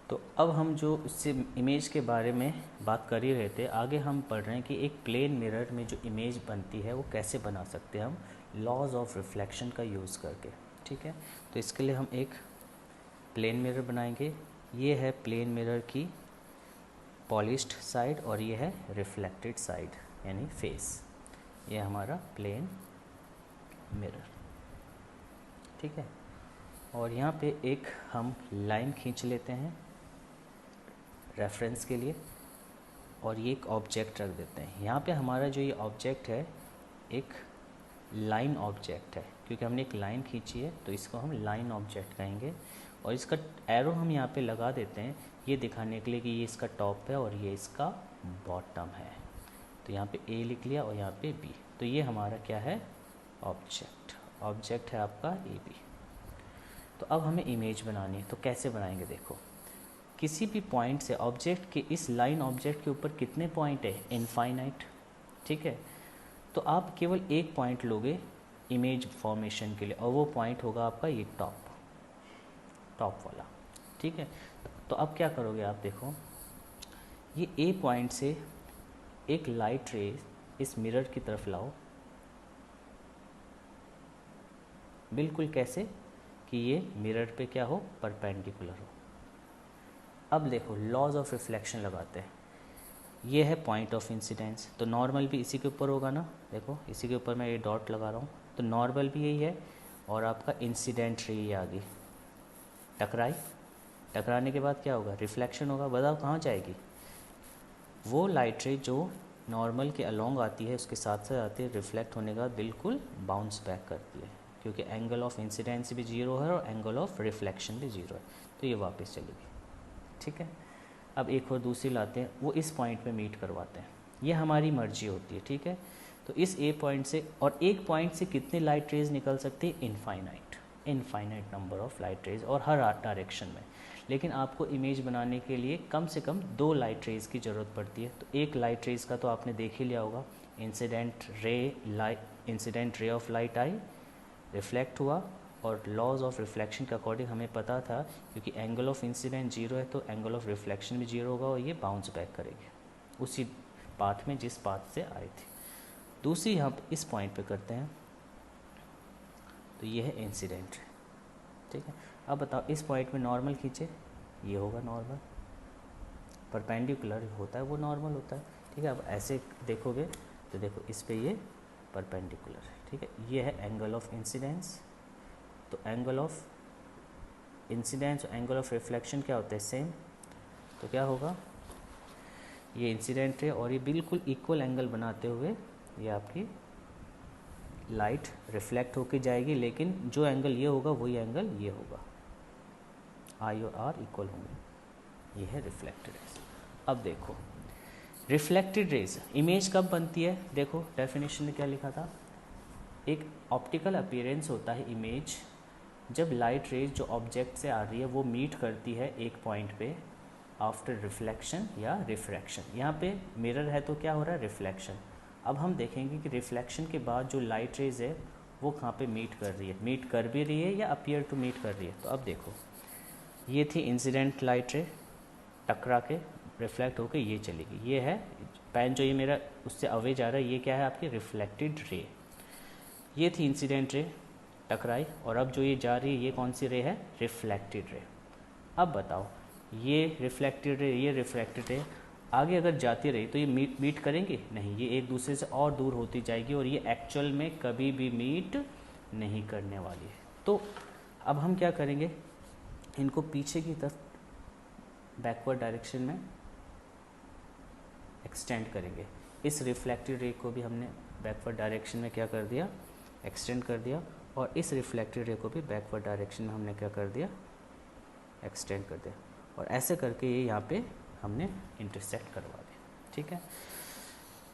तो अब हम जो इससे इमेज के बारे में बात कर ही रहे थे, आगे हम पढ़ रहे हैं कि एक प्लेन मिरर में जो इमेज बनती है वो कैसे बना सकते हैं हम लॉज ऑफ रिफ्लेक्शन का यूज़ करके। ठीक है, तो इसके लिए हम एक प्लेन मिरर बनाएंगे। ये है प्लेन मिरर की पॉलिश्ड साइड और ये है रिफ्लेक्टेड साइड यानी फेस। ये हमारा प्लेन मिरर। ठीक है, और यहाँ पे एक हम लाइन खींच लेते हैं रेफरेंस के लिए और ये एक ऑब्जेक्ट रख देते हैं। यहाँ पे हमारा जो ये ऑब्जेक्ट है एक लाइन ऑब्जेक्ट है, क्योंकि हमने एक लाइन खींची है तो इसको हम लाइन ऑब्जेक्ट कहेंगे। और इसका एरो हम यहाँ पे लगा देते हैं ये दिखाने के लिए कि ये इसका टॉप है और ये इसका बॉटम है। तो यहाँ पे ए लिख लिया और यहाँ पे बी, तो ये हमारा क्या है ऑब्जेक्ट। ऑब्जेक्ट है आपका ए बी। तो अब हमें इमेज बनानी है, तो कैसे बनाएंगे देखो। किसी भी पॉइंट से ऑब्जेक्ट के इस लाइन ऑब्जेक्ट के ऊपर कितने पॉइंट है, इनफाइनाइट। ठीक है, तो आप केवल एक पॉइंट लोगे इमेज फॉर्मेशन के लिए और वो पॉइंट होगा आपका ये टॉप वाला। ठीक है, तो अब क्या करोगे आप देखो, ये ए पॉइंट से एक लाइट रे इस मिरर की तरफ लाओ, बिल्कुल कैसे कि ये मिरर पे क्या हो, परपेंडिकुलर हो। अब देखो लॉज ऑफ रिफ्लेक्शन लगाते हैं। ये है पॉइंट ऑफ इंसिडेंस, तो नॉर्मल भी इसी के ऊपर होगा ना। देखो इसी के ऊपर मैं ये डॉट लगा रहा हूँ, तो नॉर्मल भी यही है और आपका इंसिडेंट रे ये आ गई, टकराने के बाद क्या होगा, रिफ्लेक्शन होगा। बताओ कहाँ जाएगी वो लाइट रे जो नॉर्मल के अलोंग आती है, उसके साथ साथ आती है, रिफ्लेक्ट होने का बिल्कुल बाउंस बैक करती है, क्योंकि एंगल ऑफ इंसिडेंस भी जीरो है और एंगल ऑफ रिफ्लेक्शन भी जीरो है, तो ये वापस चलेगी। ठीक है, अब एक और दूसरी लाते हैं, वो इस पॉइंट पे मीट करवाते हैं, ये हमारी मर्जी होती है। ठीक है, तो इस ए पॉइंट से और एक पॉइंट से कितने लाइट रेज निकल सकती है, infinite number of light rays और हर डायरेक्शन में। लेकिन आपको इमेज बनाने के लिए कम से कम 2 लाइट रेज की ज़रूरत पड़ती है। तो एक लाइट रेज का तो आपने देख ही लिया होगा, incident ray of light I, reflect हुआ, और लॉज ऑफ रिफ्लेक्शन के अकॉर्डिंग हमें पता था क्योंकि एंगल ऑफ इंसिडेंट जीरो है तो एंगल ऑफ रिफ्लेक्शन भी जीरो होगा और ये बाउंस बैक करेगी उसी पाथ में जिस पाथ से आए थे। दूसरी हम इस पॉइंट पे करते हैं, तो ये है इंसिडेंट। ठीक है, अब बताओ इस पॉइंट में नॉर्मल खींचे, ये होगा नॉर्मल, परपेंडिकुलर होता है वो नॉर्मल होता है। ठीक है, अब ऐसे देखोगे तो देखो इस पे ये परपेंडिकुलर है। ठीक है, ये है एंगल ऑफ इंसिडेंस, तो एंगल ऑफ इंसिडेंस और एंगल ऑफ रिफ्लेक्शन क्या होता है, सेम। तो क्या होगा, ये इंसिडेंट है और ये बिल्कुल इक्वल एंगल बनाते हुए ये आपकी लाइट रिफ्लेक्ट होके जाएगी, लेकिन जो एंगल ये होगा वही एंगल ये होगा, आई और आर इक्वल होंगे। ये है रिफ्लेक्टेड रेज। अब देखो रिफ्लेक्टेड रेज इमेज कब बनती है, देखो डेफिनेशन में क्या लिखा था, एक ऑप्टिकल अपीयरेंस होता है इमेज जब लाइट रेज जो ऑब्जेक्ट से आ रही है वो मीट करती है एक पॉइंट पे आफ्टर रिफ्लेक्शन या रिफ्रैक्शन। यहाँ पे मिरर है तो क्या हो रहा है, रिफ्लेक्शन। अब हम देखेंगे कि रिफ्लेक्शन के बाद जो लाइट रेज है वो कहाँ पे मीट कर रही है, मीट कर भी रही है या अपीयर टू मीट कर रही है। तो अब देखो ये थी इंसिडेंट लाइट रे, टकरा के रिफ्लेक्ट होकर ये चलेगी, ये है पेन जो ये मेरा उससे अवे जा रहा है, ये क्या है आपकी रिफ्लेक्टेड रे। ये थी इंसिडेंट रे, टकराई, और अब जो ये जा रही है ये कौन सी रे है, रिफ्लेक्टेड रे। अब बताओ ये रिफ्लेक्टेड रे, ये रिफ्लेक्टेड रे आगे अगर जाती रही तो ये मीट करेंगे नहीं, ये एक दूसरे से और दूर होती जाएगी और ये एक्चुअल में कभी भी मीट नहीं करने वाली है। तो अब हम क्या करेंगे, इनको पीछे की तरफ बैकवर्ड डायरेक्शन में एक्सटेंड करेंगे। इस रिफ्लेक्टेड रे को भी हमने बैकवर्ड डायरेक्शन में क्या कर दिया, एक्सटेंड कर दिया, और इस रिफ्लेक्टेड रे को भी बैकवर्ड डायरेक्शन में हमने क्या कर दिया, एक्सटेंड कर दिया, और ऐसे करके ये यहाँ पे हमने इंटरसेक्ट करवा दिया। ठीक है,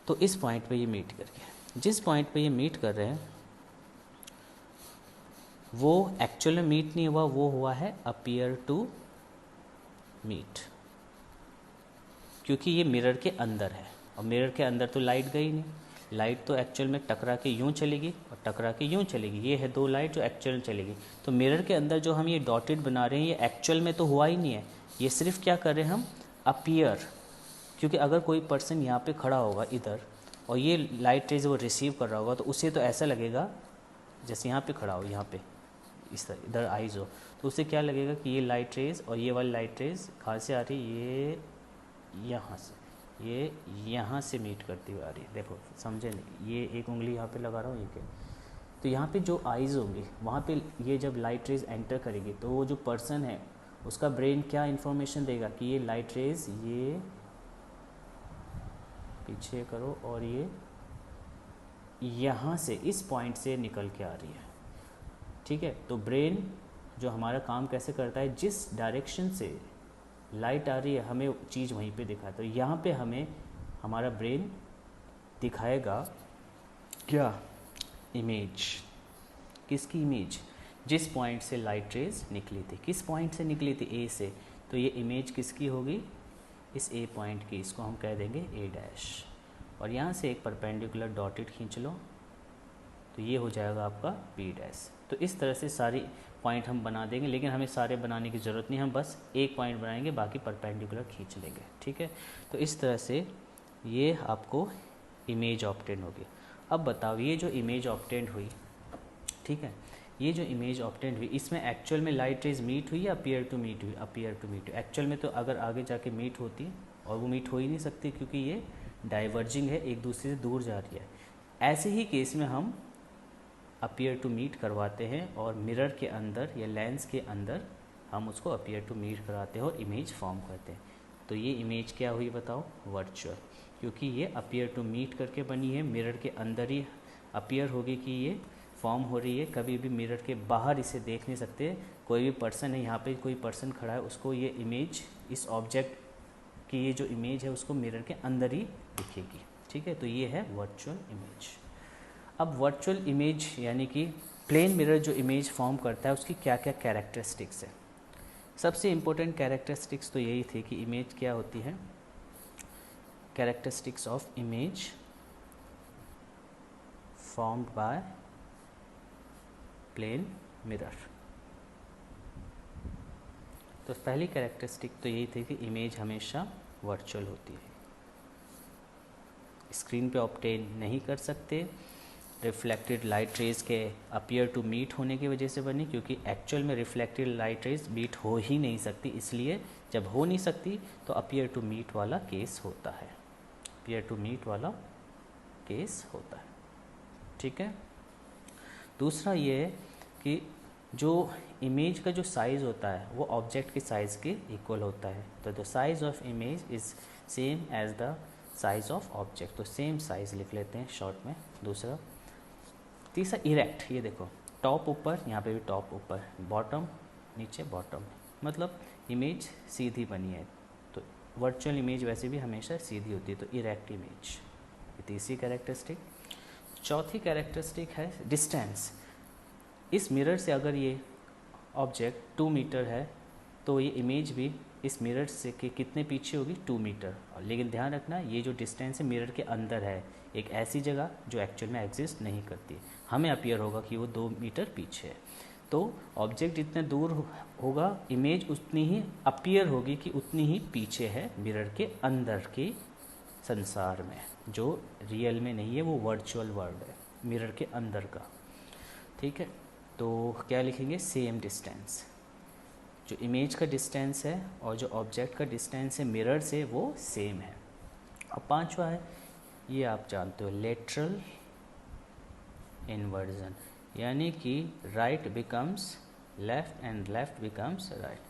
तो इस पॉइंट पे ये मीट करके, जिस पॉइंट पे ये मीट कर रहे हैं वो एक्चुअल में मीट नहीं हुआ, वो हुआ है अपीयर टू मीट, क्योंकि ये मिरर के अंदर है और मिरर के अंदर तो लाइट गई नहीं, लाइट तो एक्चुअल में टकरा के यूँ चलेगी और टकरा के यूँ चलेगी, ये है 2 लाइट जो एक्चुअल में चलेगी। तो मिरर के अंदर जो हम ये डॉटेड बना रहे हैं ये एक्चुअल में तो हुआ ही नहीं है, ये सिर्फ क्या कर रहे हैं हम, अपीयर, क्योंकि अगर कोई पर्सन यहाँ पे खड़ा होगा इधर और ये लाइट रेज वो रिसीव कर रहा होगा तो उसे तो ऐसा लगेगा जैसे यहाँ पे खड़ा हो, यहाँ पे इस तरह इधर आइज हो, तो उसे क्या लगेगा कि ये लाइट रेज और ये वाली लाइट रेज कहाँ से आ रही है, ये यहाँ से, ये यहाँ से मीट करती हुई आ रही है। देखो समझे नहीं, ये एक उंगली यहाँ पे लगा रहा हूँ, ये क्या, तो यहाँ पे जो आइज़ होंगी वहाँ पे ये जब लाइट रेज एंटर करेगी तो वो जो पर्सन है उसका ब्रेन क्या इन्फॉर्मेशन देगा कि ये लाइट रेज ये पीछे करो और ये यहाँ से इस पॉइंट से निकल के आ रही है। ठीक है, तो ब्रेन जो हमारा काम कैसे करता है, जिस डायरेक्शन से लाइट आ रही है हमें चीज़ वहीं पे दिखाता है। तो यहाँ पे हमें हमारा ब्रेन दिखाएगा क्या, इमेज। किसकी इमेज, जिस पॉइंट से लाइट रेज निकली थी। किस पॉइंट से निकली थी, ए से, तो ये इमेज किसकी होगी, इस ए पॉइंट की, इसको हम कह देंगे ए डैश। और यहाँ से एक परपेंडिकुलर डॉटेड खींच लो तो ये हो जाएगा आपका बी डैश। तो इस तरह से सारी पॉइंट हम बना देंगे, लेकिन हमें सारे बनाने की ज़रूरत नहीं, हम बस एक पॉइंट बनाएंगे, बाकी परपेंडिकुलर खींच लेंगे। ठीक है, तो इस तरह से ये आपको इमेज ऑब्टेन होगी। अब बताओ ये जो इमेज ऑब्टेन हुई, ठीक है, ये जो इमेज ऑब्टेन हुई इसमें एक्चुअल में लाइट रेज मीट हुई या अपीयर टू मीट हुई, अपीयर टू मीट हुई। एक्चुअल में तो अगर आगे जाके मीट होती और वो मीट हो ही नहीं सकती क्योंकि ये डाइवर्जिंग है, एक दूसरे से दूर जा रही है। ऐसे ही केस में हम अपीयर टू मीट करवाते हैं और मिरर के अंदर या लेंस के अंदर हम उसको अपीयर टू मीट कराते हैं और इमेज फॉर्म करते हैं। तो ये इमेज क्या हुई बताओ, वर्चुअल, क्योंकि ये अपीयर टू मीट करके बनी है, मिरर के अंदर ही अपीयर होगी कि ये फॉर्म हो रही है, कभी भी मिरर के बाहर इसे देख नहीं सकते। कोई भी पर्सन है, यहाँ पे कोई पर्सन खड़ा है, उसको ये इमेज, इस ऑब्जेक्ट की ये जो इमेज है उसको मिरर के अंदर ही दिखेगी। ठीक है, तो ये है वर्चुअल इमेज। अब वर्चुअल इमेज यानी कि प्लेन मिरर जो इमेज फॉर्म करता है उसकी क्या क्या कैरेक्टरिस्टिक्स है। सबसे इम्पोर्टेंट कैरेक्टरिस्टिक्स तो यही थी कि इमेज क्या होती है, characteristics of image formed by plane mirror. तो पहली कैरेक्टरिस्टिक तो यही थी कि इमेज हमेशा वर्चुअल होती है, स्क्रीन पे ऑब्टेन नहीं कर सकते, रिफ्लेक्टेड लाइट रेज के अपीयर टू मीट होने की वजह से बनी, क्योंकि एक्चुअल में रिफ्लेक्टेड लाइट रेज मीट हो ही नहीं सकती, इसलिए जब हो नहीं सकती तो अपीयर टू मीट वाला केस होता है, अपीयर टू मीट वाला केस होता है। ठीक है, दूसरा ये है कि जो इमेज का जो साइज़ होता है वो ऑब्जेक्ट के साइज़ के इक्वल होता है। तो the size of image is same as the size of object, तो सेम साइज़ लिख लेते हैं शॉर्ट में। दूसरा, तीसरा इरेक्ट, ये देखो टॉप ऊपर, यहाँ पे भी टॉप ऊपर, बॉटम नीचे, बॉटम, मतलब इमेज सीधी बनी है। तो वर्चुअल इमेज वैसे भी हमेशा सीधी होती है, तो इरेक्ट इमेज, ये तीसरी कैरेक्टरिस्टिक। चौथी कैरेक्टरिस्टिक है डिस्टेंस। इस मिरर से अगर ये ऑब्जेक्ट 2 मीटर है तो ये इमेज भी इस मिरर से के कितने पीछे होगी, 2 मीटर। लेकिन ध्यान रखना ये जो डिस्टेंस है मिरर के अंदर है, एक ऐसी जगह जो एक्चुअल में एग्जिस्ट नहीं करती, हमें अपीयर होगा कि वो 2 मीटर पीछे है। तो ऑब्जेक्ट जितने दूर होगा इमेज उतनी ही अपीयर होगी कि उतनी ही पीछे है मिरर के अंदर के संसार में, जो रियल में नहीं है, वो वर्चुअल वर्ल्ड है मिरर के अंदर का। ठीक है, तो क्या लिखेंगे, सेम डिस्टेंस, जो इमेज का डिस्टेंस है और जो ऑब्जेक्ट का डिस्टेंस है मिरर से वो सेम है। अब पांचवा है, ये आप जानते हो, लेटरल इन्वर्जन, यानी कि right becomes left and left becomes right,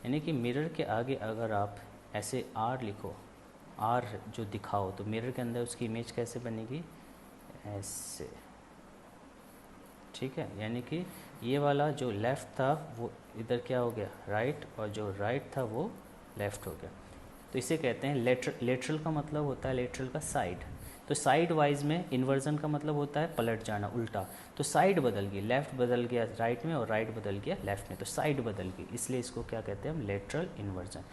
यानी कि मिरर के आगे अगर आप ऐसे आर लिखो, आर जो दिखाओ, तो मिरर के अंदर उसकी इमेज कैसे बनेगी, ऐसे। ठीक है, यानी कि ये वाला जो लेफ़्ट था वो इधर क्या हो गया, राइट, और जो राइट था वो लेफ़्ट हो गया। तो इसे कहते हैं लेटरल। लेटरल का मतलब होता है लेटरल का साइड, तो साइड वाइज में इन्वर्जन का मतलब होता है पलट जाना, उल्टा। तो साइड बदल गई, लेफ़्ट बदल गया राइट में और राइट बदल गया लेफ़्ट में, तो साइड बदल गई, इसलिए इसको क्या कहते हैं हम, लेटरल इन्वर्जन।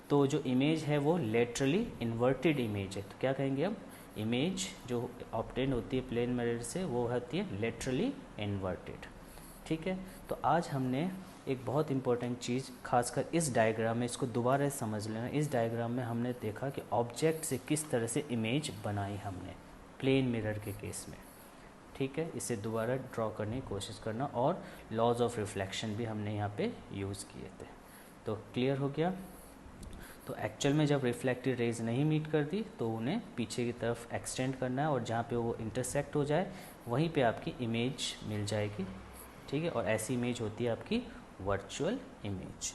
तो जो इमेज है वो लेटरली इन्वर्टेड इमेज है, तो क्या कहेंगे हम, इमेज जो ऑब्टेन होती है प्लेन मिरर से वो होती है लेटरली इन्वर्टेड। ठीक है, तो आज हमने एक बहुत इंपॉर्टेंट चीज़ खासकर इस डायग्राम में, इसको दोबारा समझ लेना। इस डायग्राम में हमने देखा कि ऑब्जेक्ट से किस तरह से इमेज बनाई हमने प्लेन मिरर के केस में, ठीक है। इसे दोबारा ड्रॉ करने की कोशिश करना, और लॉज ऑफ रिफ्लेक्शन भी हमने यहाँ पे यूज़ किए थे। तो क्लियर हो गया। तो एक्चुअल में जब रिफ्लेक्टेड रेज नहीं मीट करती तो उन्हें पीछे की तरफ एक्सटेंड करना है, और जहाँ पे वो इंटरसेक्ट हो जाए वहीं पे आपकी इमेज मिल जाएगी, ठीक है। और ऐसी इमेज होती है आपकी वर्चुअल इमेज,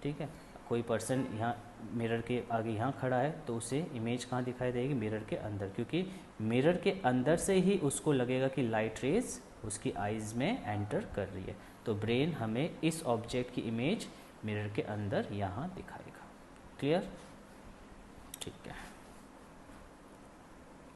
ठीक है। कोई पर्सन यहाँ मिरर के आगे यहाँ खड़ा है तो उसे इमेज कहाँ दिखाई देगी, मिरर के अंदर, क्योंकि मिरर के अंदर से ही उसको लगेगा कि लाइट रेज उसकी आइज़ में एंटर कर रही है। तो ब्रेन हमें इस ऑब्जेक्ट की इमेज मिरर के अंदर यहाँ दिखाएगा। क्लियर, ठीक है।